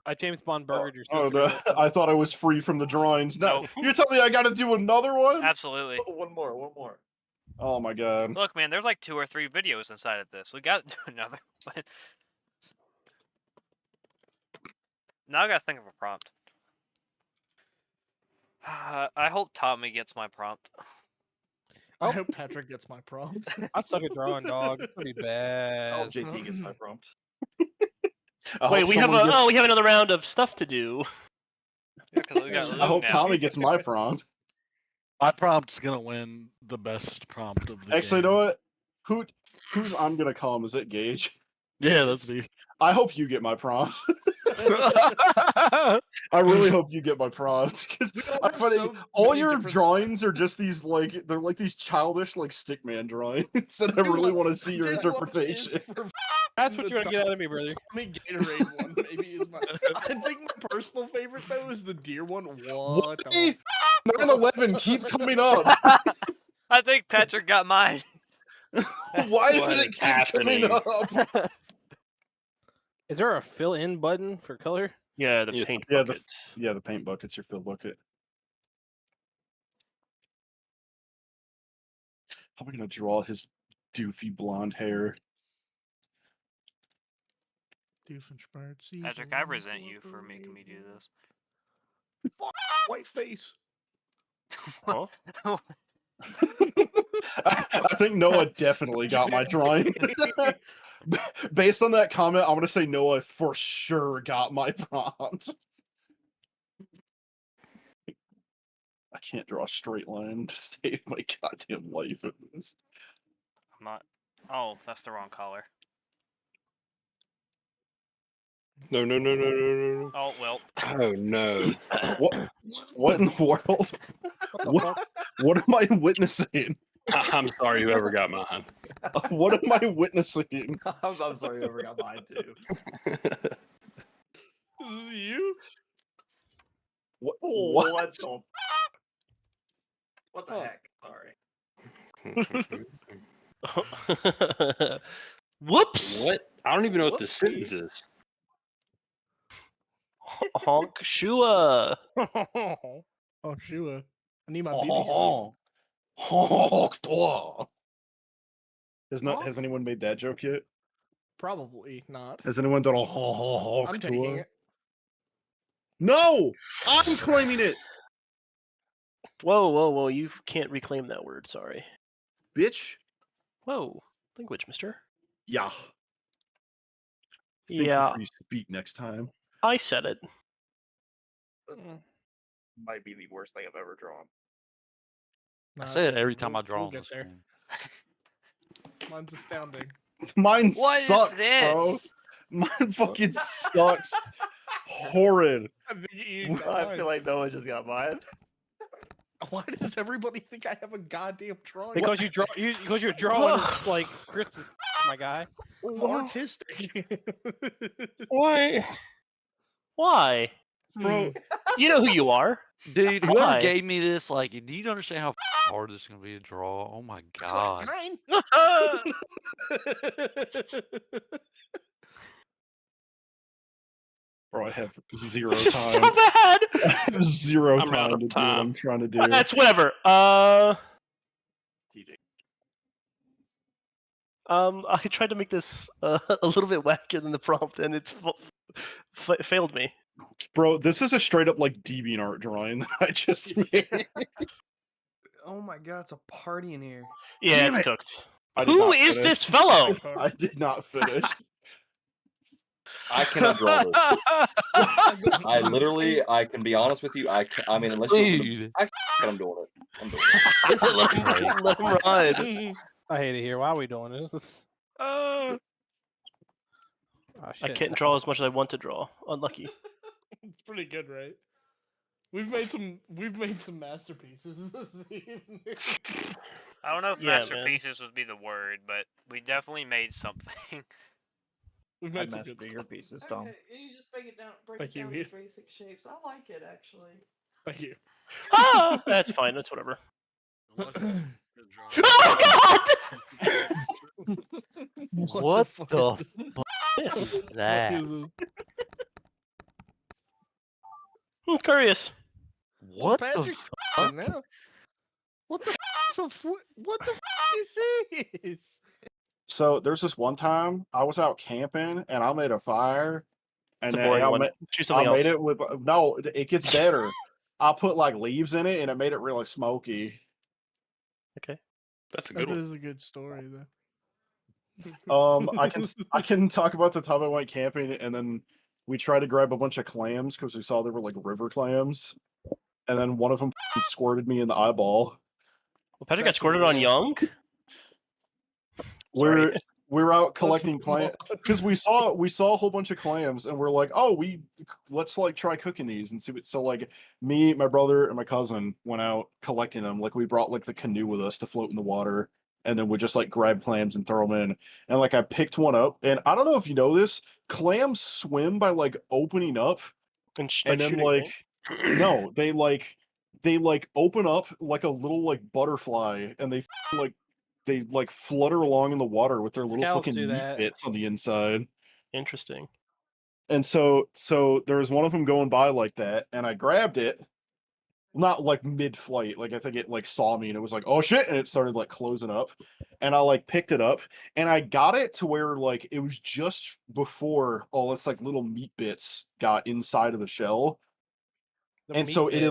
I James Bond burgered your sister. Oh no! I thought I was free from the drawings. No, you tell me I got to do another one? Absolutely. One more. Oh my god! Look, man, there's like 2 or 3 videos inside of this. We got to do another one. Now I gotta think of a prompt. I hope Tommy gets my prompt. I hope Patrick gets my prompt. I suck at drawing, dog. It's pretty bad. I hope JT gets my prompt. Wait, we have another round of stuff to do. Yeah, 'cause we got I hope now. Tommy gets my prompt. My prompt's gonna win the best prompt of the Actually, you game. know what? Who's I'm gonna call him? Is it Gage? Yeah, that's me. I hope you get my prompt. I really hope you get my prompt because I find all your drawings are just these they're like these childish stickman drawings, and I really want to see your interpretation. That's what you're gonna get out of me, brother. Tommy Gatorade one maybe is my. I think my personal favorite though is the deer one. What? 9/11 keep coming up. I think Patrick got mine. Why does it keep coming up? Is there a fill-in button for color? Yeah, the paint Yeah, bucket. the paint bucket's your fill bucket. How am I gonna draw his doofy blonde hair? Patrick, I resent you for making me do this. White face. Huh? I think Noah definitely got my drawing. Based on that comment, I'm gonna say Noah for sure got my prompt. I can't draw a straight line to save my goddamn life in this. I'm not. Oh, that's the wrong color. No. Oh well. Oh no. What in the world? What am I witnessing? I'm sorry, whoever got mine. What am I witnessing? I'm sorry, whoever got mine too. This is you. What? What the heck? Sorry. Whoops! What? I don't even know what this sentence is. Honk shua. Oh, sure. I need my BB. Has anyone made that joke yet? Probably not. Has anyone done a I'm taking it. No! I'm claiming it! Whoa! You can't reclaim that word. Sorry. Bitch. Whoa! Language, mister. Yeah. Think Yeah. before you speak next time. I said it. This might be the worst thing I've ever drawn. Nah, I say it it's every okay. time I draw We'll on get this there. game. Mine's astounding. Mine What sucks, is this? bro. Mine fucking sucks. Horrid. I feel like Noah just got mine. Why does everybody think I have a goddamn drawing? Because you draw, because you're drawing like Christmas, my guy. I'm artistic. Why? Why? Bro, You know who you are. Dude, Why? whoever gave me this, do you understand how hard this is gonna be to draw? Oh my god. Mine. bro, I have zero This is so time. bad. I have zero I'm out time of to do what time. I'm trying to do. That's whatever. TJ. I tried to make this a little bit wackier than the prompt, and it failed me. Bro, this is a straight up DeviantArt drawing that I just made. Oh my god, it's a party in here. Yeah, Damn it's it. cooked. I did Who not is finish. this fellow? I did not finish. I cannot draw this. I literally, I can be honest with you. I mean, unless you, Dude. I'm doing it. I'm doing it. Let him ride. I hate it here. Why are we doing this? Oh, I shit. can't draw as much as I want to draw. Unlucky. It's pretty good, right? We've made some masterpieces this evening. I don't know if Yeah, man. masterpieces would be the word, but we definitely made something. We've I'd made some master good your stuff. pieces, Tom. Okay, you just break it down. Break Thank it down you. to basic shapes. I like it actually. Thank you. Ah, that's fine. That's whatever. Oh Oh God! What, the the fuck fuck is is this? that? What is this? Curious. Well, What the? Patrick's now. What the what the is this? So there's this one time I was out camping and I made a fire. It's And a boring I, one. ma- Choose I something made else. it with no. It gets better. I put like leaves in it and it made it really smoky. Okay. That's a That good one. is a good story though. I can talk about the time I went camping and then we tried to grab a bunch of clams because we saw they were like river clams, and then one of them squirted me in the eyeball. Well, Patrick got That's squirted on weird. young. We're Sorry. we're out Let's collecting move clams on. because we saw a whole bunch of clams and we're like, oh, let's like try cooking these and see what. So like me, my brother, and my cousin went out collecting them. Like we brought like the canoe with us to float in the water, and then we just like grab clams and throw them in. And like I picked one up, and I don't know if you know this, clams swim by like opening up And and then shooting, like right? no, they like open up like a little like butterfly, and they like flutter along in the water with their little Scouts fucking do meat that. bits on the inside. Interesting. And so there was one of them going by like that, and I grabbed it, not like mid-flight, like I think it like saw me and it was like, oh shit, and it started like closing up. And I like picked it up and I got it to where like it was just before all its like little meat bits got inside of the shell. The And so meat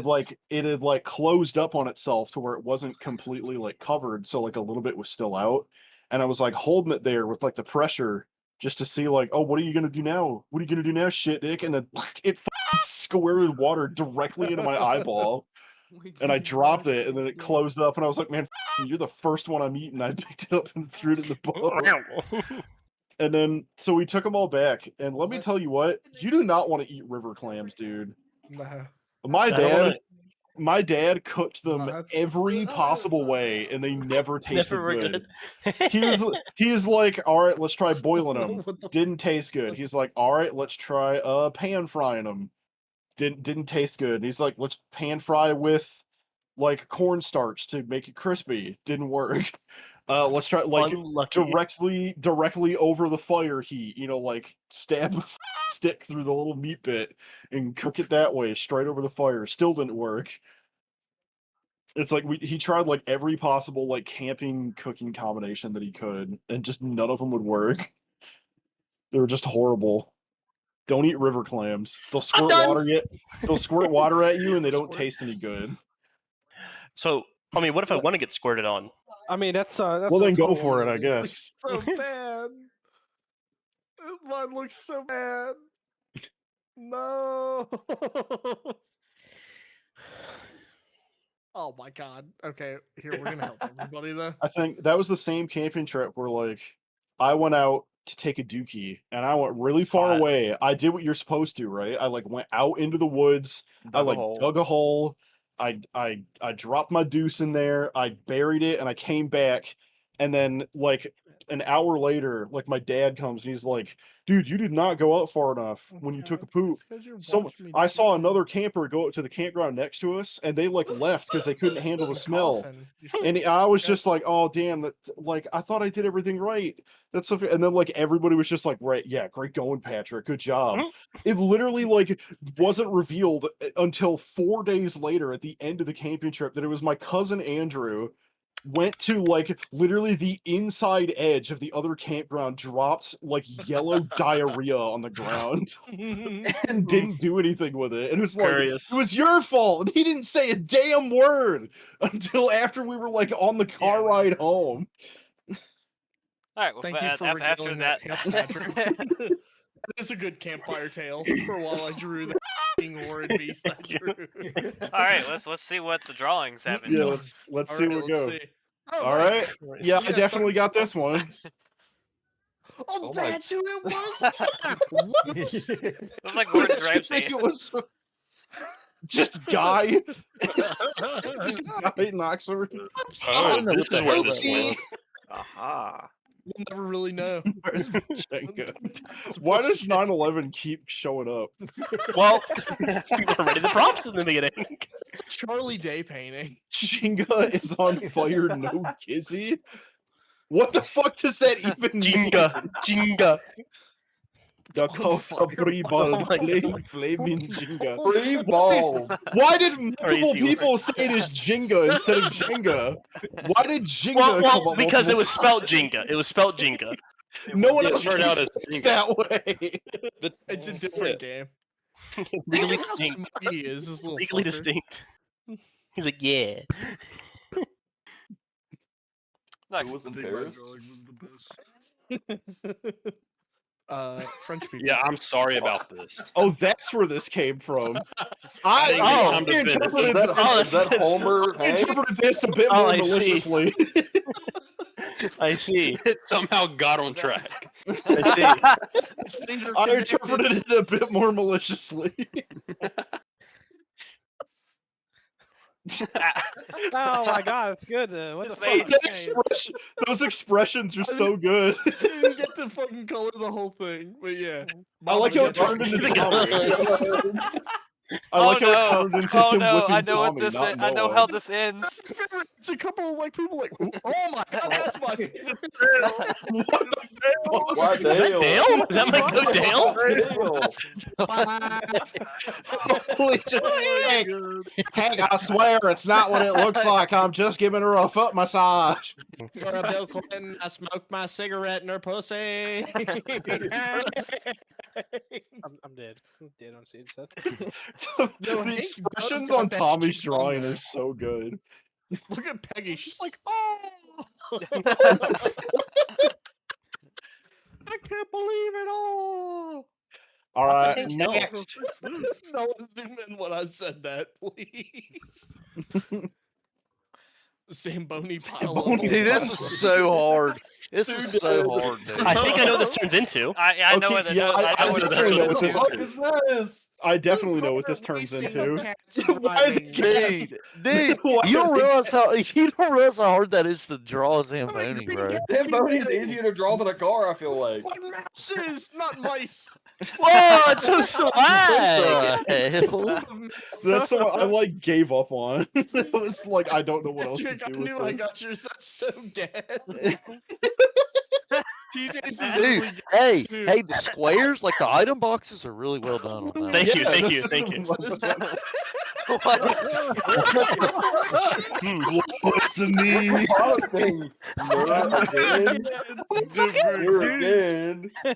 it had like closed up on itself to where it wasn't completely like covered, so like a little bit was still out. And I was like holding it there with like the pressure just to see like, oh, what are you gonna do now? What are you gonna do now, shit dick? And then it squirted water directly into my eyeball, and I dropped it, and then it closed up, and I was like, man, you're the first one I'm eating. I picked it up and threw it in the boat. And then so we took them all back, and let me tell you what, you do not want to eat river clams, dude. Nah. My I don't wanna- dad, my dad cooked them Nah, every possible way, and they never tasted Never were good. good. He's like, all right, let's try boiling them. What the Didn't taste good. He's like, all right, let's try pan frying them. Didn't taste good. He's like, let's pan fry with like cornstarch to make it crispy. Didn't work. Let's try like Unlucky. directly over the fire heat. You know, like stab a stick through the little meat bit and cook it that way, straight over the fire. Still didn't work. It's like he tried like every possible like camping cooking combination that he could, and just none of them would work. They were just horrible. Don't eat river clams. They'll squirt water at you, and they don't taste any good. So, I mean, what if I want to get squirted on? I mean, that's Well, then go for it, I guess. so bad. Mine looks so bad. No. Oh my god. Okay, here we're gonna help everybody though. I think that was the same camping trip where like I went out to take a dookie and I went really far away. I did what you're supposed to, right? I like went out into the woods. I like dug a hole. I dropped my deuce in there. I buried it and I came back. And then like an hour later, like my dad comes and he's like, dude, you did not go out far enough when you took a poop. I saw another camper go up to the campground next to us and they like left because they couldn't handle the smell. And I was just like, oh damn, that like I thought I did everything right. That's so and then like everybody was just like, right, yeah, great going, Patrick. Good job. It literally like wasn't revealed until 4 days later at the end of the camping trip that it was my cousin Andrew went to like literally the inside edge of the other campground, dropped like yellow diarrhea on the ground and didn't do anything with it. And it was like, it was your fault. And he didn't say a damn word until after we were like on the car ride home. All right, well, Thank you for after regaling that, tale, Patrick. That is a good campfire tale for while I drew the horrid beast I drew. all right, let's see what the drawings have in Yeah, store. let's All see right, what let's go. see. Oh, All nice. right. Yeah, I definitely got this one. Oh, that's who it was. It was like Gordon I think Ramsay. it was just guy. Guy knocks over. Oh, this is where this went. Aha. We'll never really know. Where's Jenga? Why does 9/11 keep showing up? Well, people are ready the prompts in the beginning. It's a Charlie Day painting. Jenga is on fire, no kizzy. What the fuck does that even mean? Jenga. Dakota free ball Oh my playing flaming Jenga. Free ball. Why did multiple Crazy people say it is Jenga instead of Jenga? Why did Jenga come Well, up because it multiple was spelled Jenga. It was spelled Jenga. No one It else turned can out say as it Jenga. that way. It's a different game. Legally Look how distinct. smug he is, this little Legally fucker. distinct. He's like, yeah. Who Next. was in Paris? French people. Yeah, I'm sorry about this. Oh, that's where this came from. I didn't get Oh. time to finish. interpreted Is that, Oh, is that that's- Homer? I Hank? interpreted this a bit Oh, more I see. maliciously. I see. It somehow got on track. I I interpreted it a bit more maliciously. Oh my god, it's good. What His the face. fuck? Those expressions are so good. I didn't get to fucking color the whole thing, but yeah. I like how it turned into Tommy. I like how it turned into Oh him no, whipping I know what Tommy, this not is. I know Noah. how this ends. It's a couple of like people like, oh my god, that's my favorite. What the fuck? Why Is that Dale? Is that my good Dale? Holy shit. Hank, Hank, I swear it's not what it looks like. I'm just giving her a foot massage. For a Bill Clinton, I smoked my cigarette in her pussy. I'm dead. I'm dead on scene set. No, The Hank expressions does got on that Tommy's shit on drawing there. are so good. Look at Peggy. She's like, oh. I can't believe it all. All right, Hank know? next. No one zoom in when I said that, please. Zamboni pile Zamboni of Dude, this old is so hard. This is Dude, so dude. hard, dude. I think I know what this turns into. I know Okay, what the yeah, I know I what the definitely know turns what this into. is. What is this? I definitely know what this turns into. Why Dude, Why you don't are they- realize how hard that is to draw a Zamboni, bro. Zamboni is easier to draw than a car, I feel like. Mouses, not mice. Whoa, it's so swag! What the hell? That's the one I like gave up on. It was like I don't know what else to Jake, I do knew with I this. got yours. That's so gay. TJ's is Dude, really hey, too. hey, the squares, like the item boxes are really well done on that. Thank you, Yeah, thank this you, is thank you. What's a me? Thing. Never again.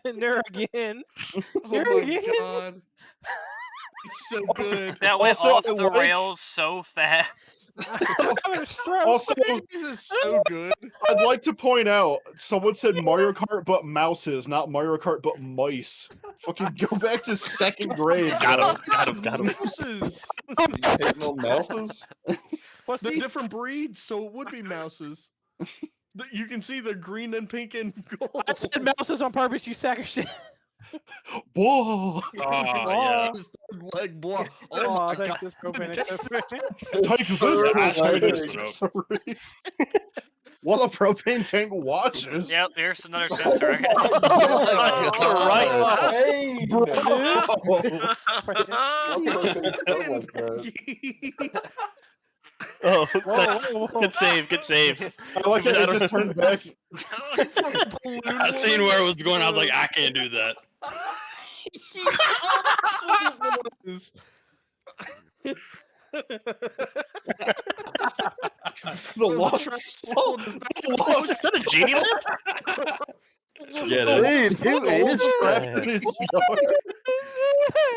Never again. Oh my god. It's so good. That went Also, off I the like- rails so fast. Also, This is so good. I'd like to point out someone said Mario Kart but mouses, not Mario Kart but mice. Fucking go back to second grade. bro. Got him. Mouses. You hating on mouses? What's The the different breeds, so it would be mouses. You can see the green and pink and gold. I said mouses on purpose, you sack of shit. Whoa! Oh, yeah. His third leg, blah. Oh, Oh my thanks, god. this propane accessory. Take this propane accessory. What a propane tank watches. Yep, here's another sensor. Oh my god, right. Hey, Bro. Oh, Whoa, nice. whoa, whoa. Good save, good save. I like that it just turned back. I seen where it was going. I was like, I can't do that. That's what it was. The lost soul. The lost Is that a genie lamp? Get Dude, who is scrap in that? his yard.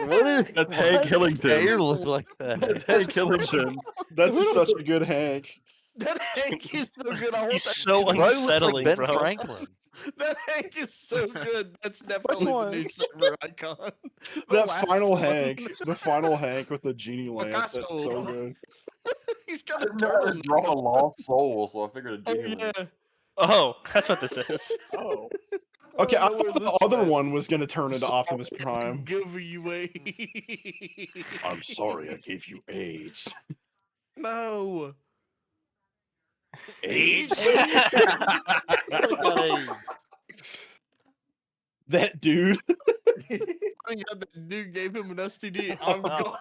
What is That's Hank Hillington. Hair look like that? That's Hank Hillington. That's such a good Hank. That Hank is so good. I want He's that. so Bro looks unsettling, like Ben bro. Franklin. That Hank is so good. That's definitely the one? new server icon. The That last final one. Hank. The final Hank with the genie lamp. That's Picasso. so good. He's got a I've never turtle. drawn a lost soul, so I figured Oh it'd be yeah. Oh, that's what this is. Oh. Okay, I know where thought the this other went. one was gonna turn into So Optimus I Prime. Give you a. I'm sorry, I gave you AIDS. No. AIDS? That dude. I got that dude gave him an STD. I'm Oh,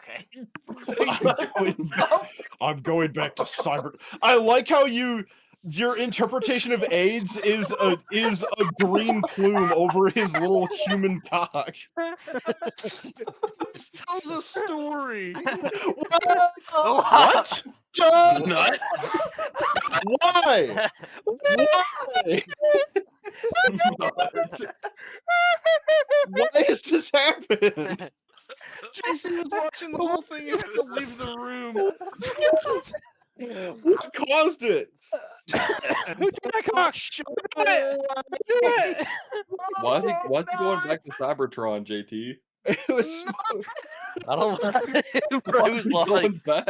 going. okay. I'm going back to cyber. I like how you Your interpretation of AIDS is a green plume over his little human cock. This tells a story. What? John, Nut. why? Why? Why has this happened? JC was watching the whole thing and had to leave the room. What caused it? Who did that cock? Do it! Why is he going back to Cybertron, JT? It was I don't know. Bro, Why he is was he like, going back?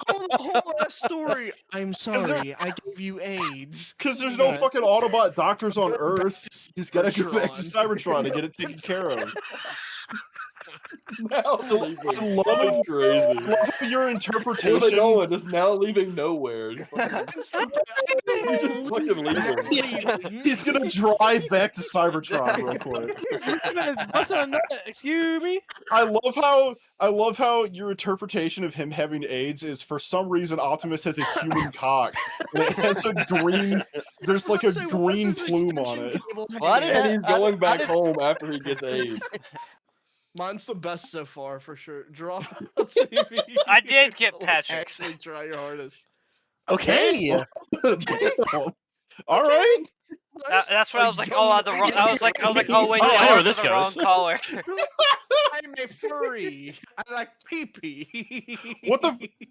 Told the whole ass story. I'm sorry, I gave you AIDS. because there's no fucking Autobot doctors on Earth. He's gotta go back to Cybertron. Cybertron to get it taken care of. Now leaving. I love That's crazy. your Where are they interpretation. going? Just now leaving nowhere. He's just fucking leaving. He's gonna drive back to Cybertron real quick. Busting a nut, excuse me? I love how your interpretation of him having AIDS is for some reason Optimus has a human cock. And it has a green there's like a green plume on it. Why did And he's going I back didn't- home after he gets AIDS. Mine's the best so far for sure. Draw. I did get Patrick's. Actually, try your hardest. Okay. Damn. All right. That's what I was like. Oh, I was like, oh wait, Oh, no, I know where it's this the wrong goes. caller. I'm a furry. I like pee-pee.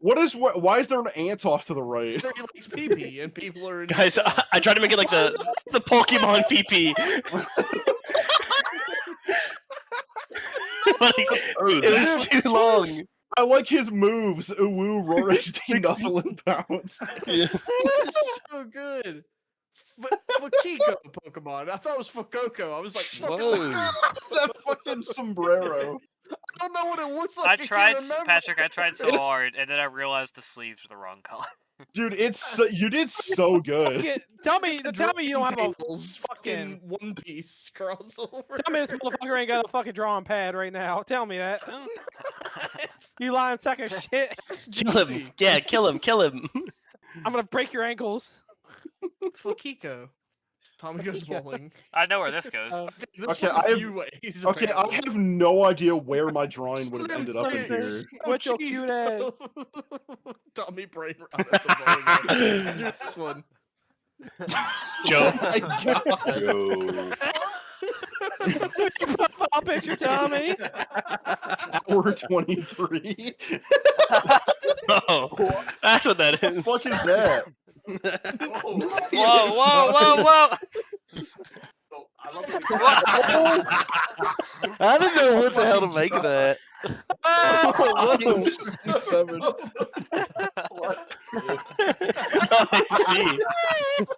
Why is there an ant off to the right? Furry likes pee-pee, and people are in Guys, I tried to make it like the Pokemon PP. Like, it was too long. I like his moves. Uwu, Rorix, Nuzzle, and Bounce. That's so good. Fakiko Pokemon. I thought it was Fuecoco. I was like, fuck it, let's Whoa. go. That fucking sombrero. I don't know what it looks like. I can't tried, remember. Patrick. I tried so It's- hard, and then I realized the sleeves were the wrong color. Dude, you did so good. Tell me you don't have a Tables, fucking- One Piece crossover. Tell me this motherfucker ain't got a fucking drawing pad right now. Tell me that. You lying sack of shit. Kill him. Yeah, kill him. Kill him. I'm gonna break your ankles. Fakiko. Tommy goes bowling. I know where this goes. This Okay, one a I have- few ways. Okay, I apparently. have no idea where my drawing would have ended up in here. So With your cheesed cute ass. up. Tommy brain rot at the bowling. Do this one. Joe. My God. Yo. Profile picture, Tommy. Hour 23. Oh, that's what that is. What the fuck is that? Whoa, whoa, whoa, whoa! I didn't know what the hell to make of that. Whoa. 57. I see.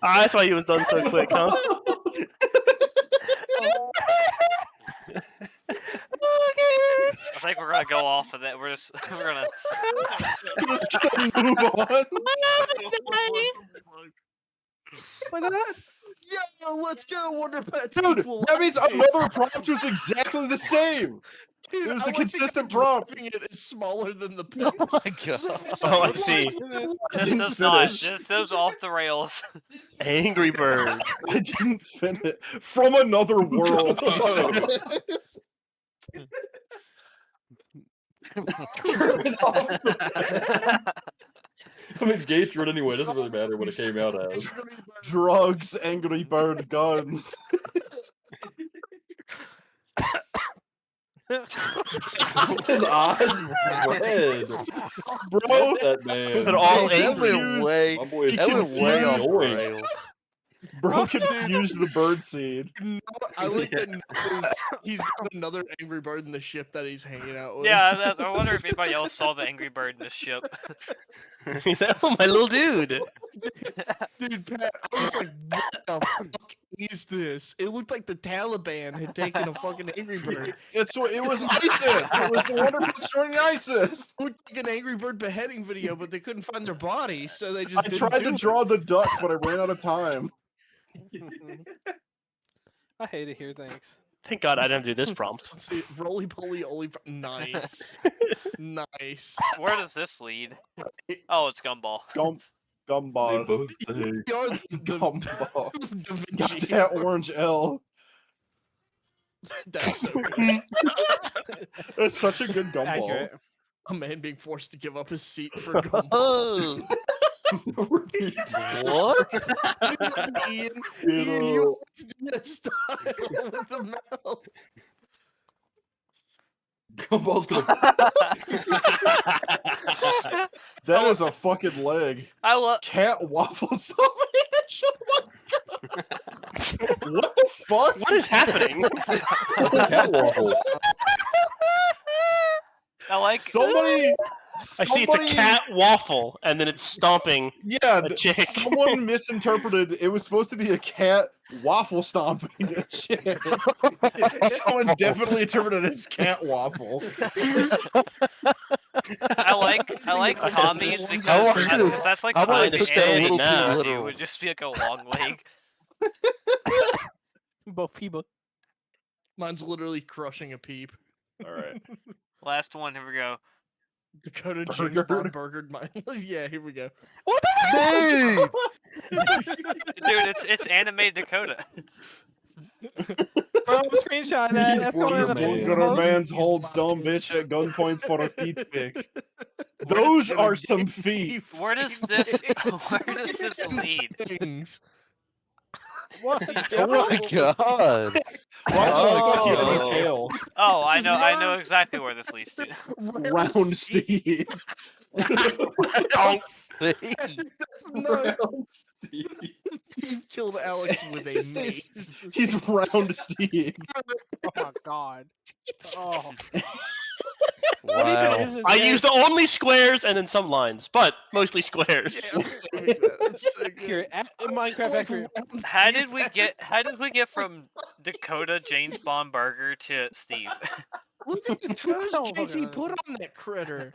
Ah, that's why he was done so quick, huh? I think we're gonna go off of that. We're gonna. Let's move on. Yeah, let's go, Wonder Pet Dude, sequel. that means Six. another prompt was exactly the same. Dude, It was I a like consistent that prompt. driving It is smaller than the pet. Oh my god. Oh, I see. This does not. This goes off the rails. Angry Bird. I didn't finish. From another world. He said. I mean, Gates wrote anyway. It doesn't really matter what it came out as. Drugs, Angry Bird, guns. His eyes were red. Bro, That man. They're all That angry. went way, My boy is that went way off the confused. rails. bro confused the bird seed. No, I like that Knuckles, he's got another Angry Bird in the ship that he's hanging out with. Yeah, I wonder if anybody else saw the Angry Bird in this ship. Oh, my little dude. Dude, Pat, I was like, what the fuck is this? It looked like the Taliban had taken a fucking Angry Bird. It was ISIS. It was the Wonder Pet destroying ISIS. It looked like an Angry Bird beheading video, but they couldn't find their body, so they just I didn't tried do to it. draw the duck, but I ran out of time. I hate to hear things. Thank God I didn't do this prompt. Let's see, roly poly, nice, nice. Where does this lead? Oh, it's Gumball. Gump. They Gumball. both say. We are Gumball. Da Got Vinci. that orange L. That's so good. It's such a good gumball. Accurate. A man being forced to give up his seat for gumball. Oh, what? Ian, You Ian, know. you always do that style with the mouth. Gumball's gonna. That is a fucking leg. I love. Cat waffle sandwich. What the fuck? What is happening? Cat waffle. I like. Somebody. I see it's a cat waffle, and then it's stomping Yeah, a chick. someone misinterpreted. It was supposed to be a cat waffle stomping a chick. Someone definitely interpreted it as cat waffle. I like Tommy's I because like that's like I something like the to stay a animated little show too would do. literal. Would just be like a long leg. Boffiba. Mine's literally crushing a peep. All right. Last one. Here we go. Dakota Burger. James Bond burgered mine. Yeah, here we go. Dude! Dude, it's animated Dakota. Bro, screenshot that. That's going in the Burger post. man's holds dumb bitch at gunpoint for a feet pic. Those are some feet. Where does this lead? Things. What? Oh my god! Why is it like Oh. he has a tail? Oh, I know exactly where this leads to. Round Steve. Don't see. Nuts. He killed Alex with a mace. He's round Steve. Oh my god. Oh. Wow. I used only squares and then some lines, but mostly squares. Yeah, I'm saving that. That's so good. Here, at Minecraft Factory. How did we get from Dakota James Bond Burger to Steve? Look at the toes Oh, JT God. put on that critter.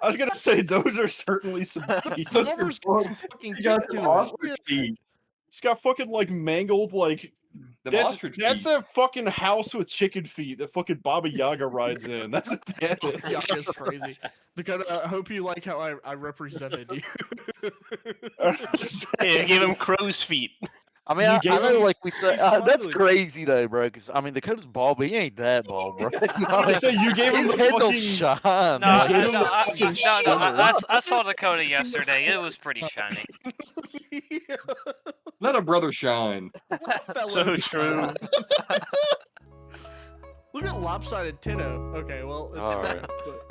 I was gonna say those are certainly some feet. Lover's got some fucking You got to the it. ostrich feet. It's got fucking like mangled like. The That's ostrich that's feet. that fucking house with chicken feet that fucking Baba Yaga rides in. That's a Yeah, it's crazy. Dakota, I hope you like how I represented you. Yeah, give him crow's feet. I mean, You I gave know, him- like we said, he's that's smiling. crazy though, bro. Because I mean, Dakota's bald, but he ain't that bald, bro. You know what I I mean? say you gave him His the head don't fucking. shine. No, You I, gave him no, the I, fucking no, shimmer. I saw Dakota yesterday. It was pretty shiny. Let a brother shine. So true. Look at lopsided Tino. Okay, well, it's All right. but